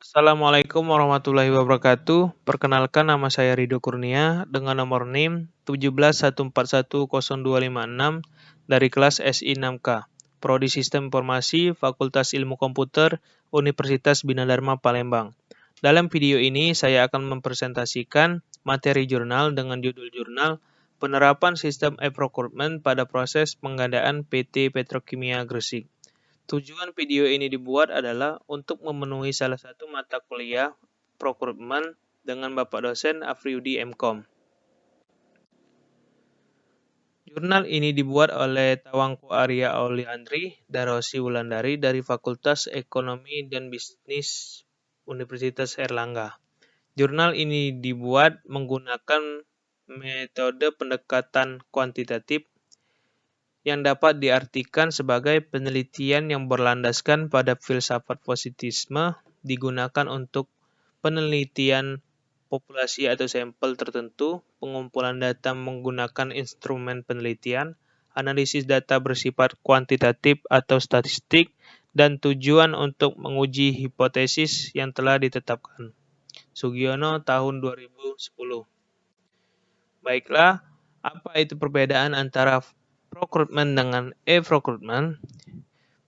Assalamualaikum warahmatullahi wabarakatuh. Perkenalkan nama saya Rido Kurnia dengan nomor NIM 171410256 dari kelas SI 6K, Prodi Sistem Informasi, Fakultas Ilmu Komputer, Universitas Bina Dharma Palembang. Dalam video ini saya akan mempresentasikan materi jurnal dengan judul jurnal Penerapan Sistem E-Procurement pada Proses Pengadaan PT Petrokimia Gresik. Tujuan video ini dibuat adalah untuk memenuhi salah satu mata kuliah procurement dengan Bapak dosen Afriyudi MKom. Jurnal ini dibuat oleh Tawangku Arya Auliandri dan Rosi Wulandari dari Fakultas Ekonomi dan Bisnis Universitas Airlangga. Jurnal ini dibuat menggunakan metode pendekatan kuantitatif yang dapat diartikan sebagai penelitian yang berlandaskan pada filsafat positisme digunakan untuk penelitian populasi atau sampel tertentu, pengumpulan data menggunakan instrumen penelitian, analisis data bersifat kuantitatif atau statistik, dan tujuan untuk menguji hipotesis yang telah ditetapkan. Sugiono tahun 2010. Baiklah, apa itu perbedaan antara procurement dengan e-procurement?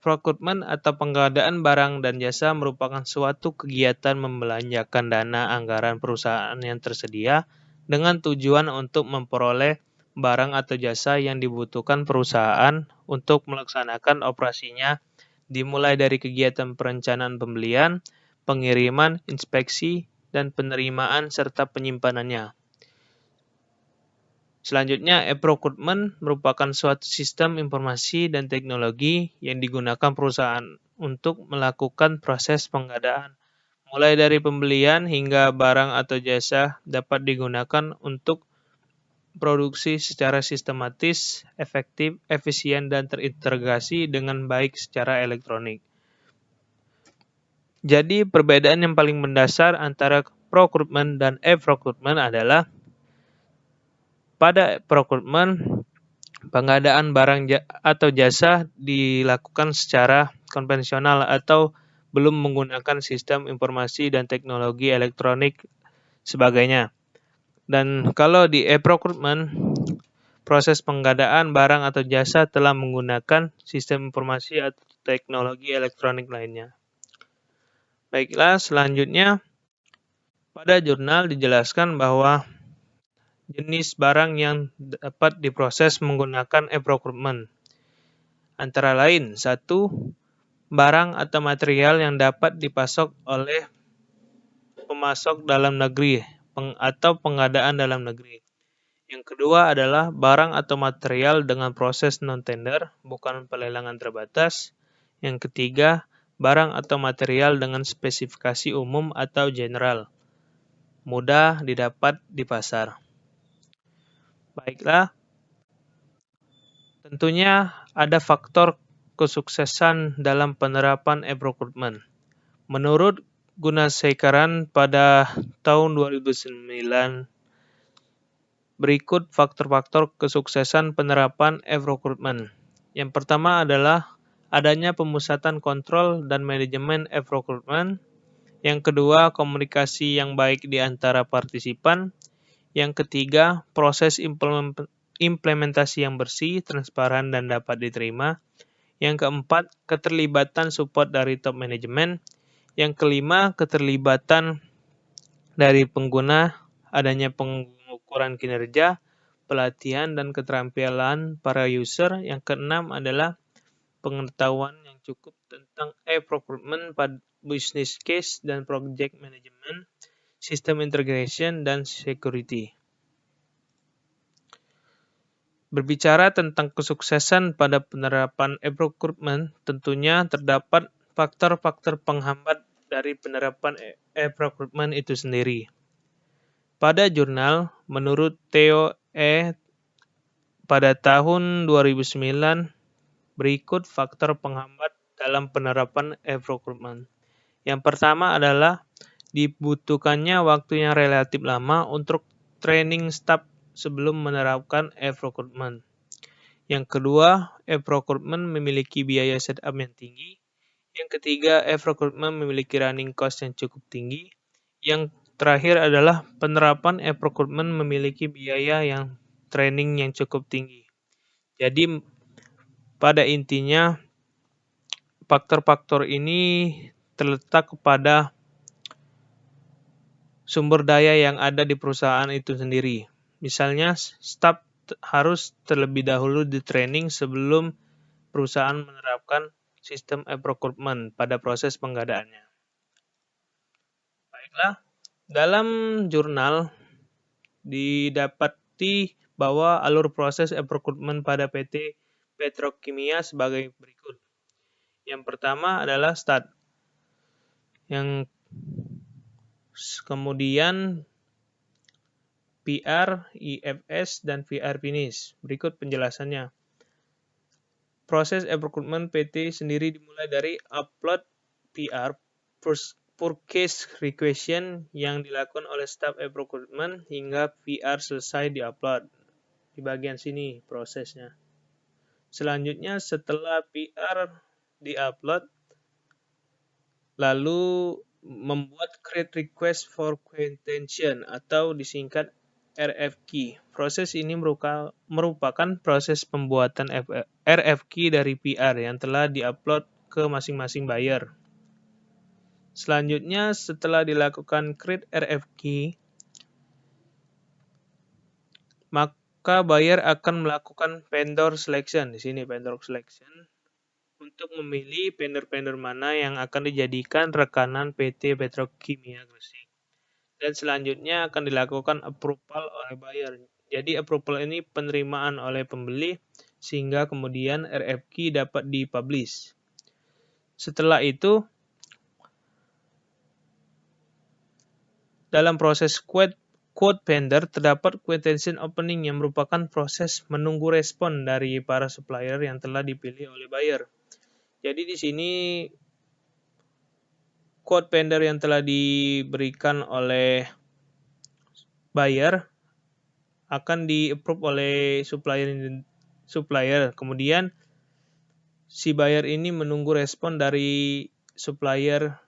Procurement atau pengadaan barang dan jasa merupakan suatu kegiatan membelanjakan dana anggaran perusahaan yang tersedia dengan tujuan untuk memperoleh barang atau jasa yang dibutuhkan perusahaan untuk melaksanakan operasinya, dimulai dari kegiatan perencanaan pembelian, pengiriman, inspeksi, dan penerimaan serta penyimpanannya. Selanjutnya, e-procurement merupakan suatu sistem informasi dan teknologi yang digunakan perusahaan untuk melakukan proses pengadaan, mulai dari pembelian hingga barang atau jasa dapat digunakan untuk produksi secara sistematis, efektif, efisien, dan terintegrasi dengan baik secara elektronik. Jadi, perbedaan yang paling mendasar antara procurement dan e-procurement adalah pada procurement, pengadaan barang atau jasa dilakukan secara konvensional atau belum menggunakan sistem informasi dan teknologi elektronik sebagainya. Dan kalau di e-procurement, proses pengadaan barang atau jasa telah menggunakan sistem informasi atau teknologi elektronik lainnya. Baiklah, selanjutnya pada jurnal dijelaskan bahwa jenis barang yang dapat diproses menggunakan e-procurement. Antara lain, 1. Barang atau material yang dapat dipasok oleh pemasok dalam negeri atau pengadaan dalam negeri. Yang kedua adalah barang atau material dengan proses non-tender, bukan pelelangan terbatas. Yang ketiga, barang atau material dengan spesifikasi umum atau general, mudah didapat di pasar. Baiklah, tentunya ada faktor kesuksesan dalam penerapan e-procurement. Menurut Gunasekaran pada tahun 2009, berikut faktor-faktor kesuksesan penerapan e-procurement. Yang pertama adalah adanya pemusatan kontrol dan manajemen e-procurement. Yang kedua, komunikasi yang baik di antara partisipan. Yang ketiga, proses implementasi yang bersih, transparan, dan dapat diterima. Yang keempat, keterlibatan support dari top manajemen. Yang kelima, keterlibatan dari pengguna, adanya pengukuran kinerja, pelatihan, dan keterampilan para user. Yang keenam adalah pengetahuan yang cukup tentang e-procurement pada business case dan project management, system integration, dan security. Berbicara tentang kesuksesan pada penerapan e-procurement, tentunya terdapat faktor-faktor penghambat dari penerapan e-procurement itu sendiri. Pada jurnal, menurut Theo E. pada tahun 2009, berikut faktor penghambat dalam penerapan e-procurement. Yang pertama adalah dibutuhkannya waktu yang relatif lama untuk training staff sebelum menerapkan e-procurement. Yang kedua, e-procurement memiliki biaya setup yang tinggi. Yang ketiga, e-procurement memiliki running cost yang cukup tinggi. Yang terakhir adalah penerapan e-procurement memiliki biaya yang training yang cukup tinggi. Jadi pada intinya faktor-faktor ini terletak kepada sumber daya yang ada di perusahaan itu sendiri. Misalnya, staf harus terlebih dahulu di-training sebelum perusahaan menerapkan sistem e-procurement pada proses penggadaannya. Baiklah, dalam jurnal didapati bahwa alur proses e-procurement pada PT Petrokimia sebagai berikut. Yang pertama adalah start. Yang kemudian PR, IFS, dan VR finish. Berikut penjelasannya. Proses e-procurement PT sendiri dimulai dari upload PR, purchase requisition yang dilakukan oleh staf e-procurement hingga PR selesai di-upload. Di bagian sini prosesnya. Selanjutnya setelah PR di-upload, lalu membuat create request for quotation atau disingkat RFQ. Proses ini merupakan proses pembuatan RFQ dari PR yang telah diupload ke masing-masing buyer. Selanjutnya, setelah dilakukan create RFQ, maka buyer akan melakukan vendor selection. Di sini vendor selection untuk memilih vendor-vendor mana yang akan dijadikan rekanan PT Petrokimia Gresik. Dan selanjutnya akan dilakukan approval oleh buyer. Jadi approval ini penerimaan oleh pembeli sehingga kemudian RFQ dapat dipublish. Setelah itu, dalam proses quote vendor terdapat quotation opening yang merupakan proses menunggu respon dari para supplier yang telah dipilih oleh buyer. Jadi di sini quote vendor yang telah diberikan oleh buyer akan di-approve oleh supplier. Kemudian si buyer ini menunggu respon dari supplier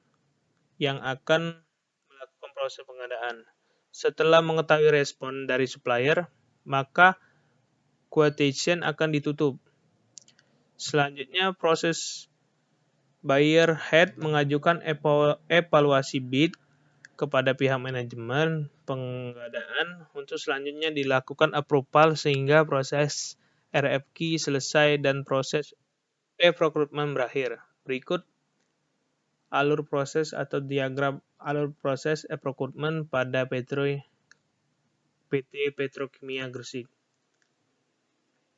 yang akan melakukan proses pengadaan. Setelah mengetahui respon dari supplier, maka quotation akan ditutup. Selanjutnya proses buyer head mengajukan evaluasi bid kepada pihak manajemen pengadaan untuk selanjutnya dilakukan approval sehingga proses RFQ selesai dan proses e-procurement berakhir. Berikut alur proses atau diagram alur proses e-procurement pada PT Petrokimia Gresik.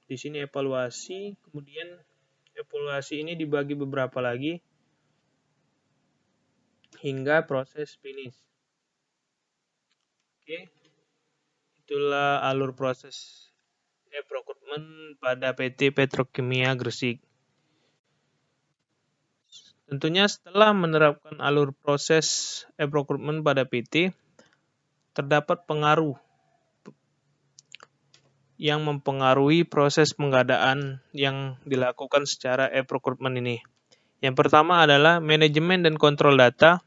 Di sini evaluasi, kemudian evaluasi ini dibagi beberapa lagi hingga proses finish. Oke, itulah alur proses e-procurement pada PT Petrokimia Gresik. Tentunya setelah menerapkan alur proses e-procurement pada PT, terdapat pengaruh yang mempengaruhi proses pengadaan yang dilakukan secara e-procurement ini. Yang pertama adalah manajemen dan kontrol data,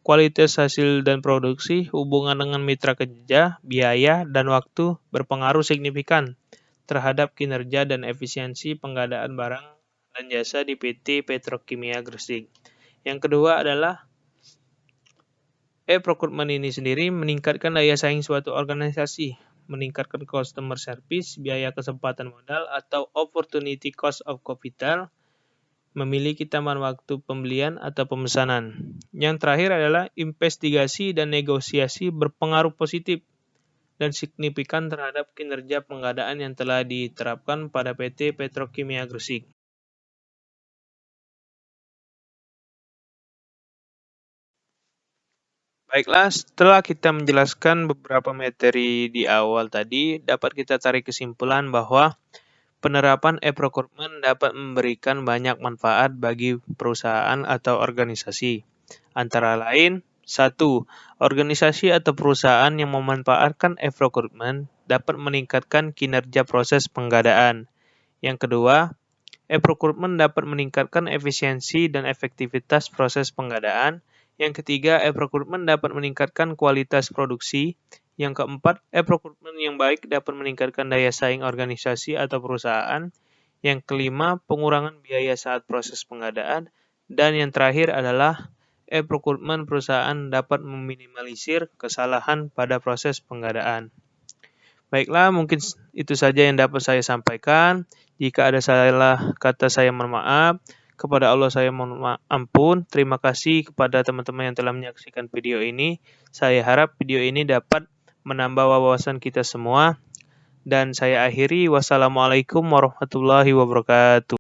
kualitas hasil dan produksi, hubungan dengan mitra kerja, biaya, dan waktu berpengaruh signifikan terhadap kinerja dan efisiensi pengadaan barang dan jasa di PT Petrokimia Gresik. Yang kedua adalah e-procurement ini sendiri meningkatkan daya saing suatu organisasi, meningkatkan customer service, biaya kesempatan modal atau opportunity cost of capital, memiliki taman waktu pembelian atau pemesanan. Yang terakhir adalah investigasi dan negosiasi berpengaruh positif dan signifikan terhadap kinerja pengadaan yang telah diterapkan pada PT Petrokimia Gresik. Baiklah, setelah kita menjelaskan beberapa materi di awal tadi, dapat kita tarik kesimpulan bahwa penerapan e-procurement dapat memberikan banyak manfaat bagi perusahaan atau organisasi. Antara lain, 1. Organisasi atau perusahaan yang memanfaatkan e-procurement dapat meningkatkan kinerja proses pengadaan. Yang kedua, E-procurement dapat meningkatkan efisiensi dan efektivitas proses pengadaan. Yang ketiga, e-procurement dapat meningkatkan kualitas produksi. Yang keempat, e-procurement yang baik dapat meningkatkan daya saing organisasi atau perusahaan. Yang kelima, pengurangan biaya saat proses pengadaan. Dan yang terakhir adalah e-procurement perusahaan dapat meminimalisir kesalahan pada proses pengadaan. Baiklah, mungkin itu saja yang dapat saya sampaikan. Jika ada salah kata, saya mohon maaf. Kepada Allah saya mohon ampun. Terima kasih kepada teman-teman yang telah menyaksikan video ini. Saya harap video ini dapat menambah wawasan kita semua. Dan saya akhiri, wassalamualaikum warahmatullahi wabarakatuh.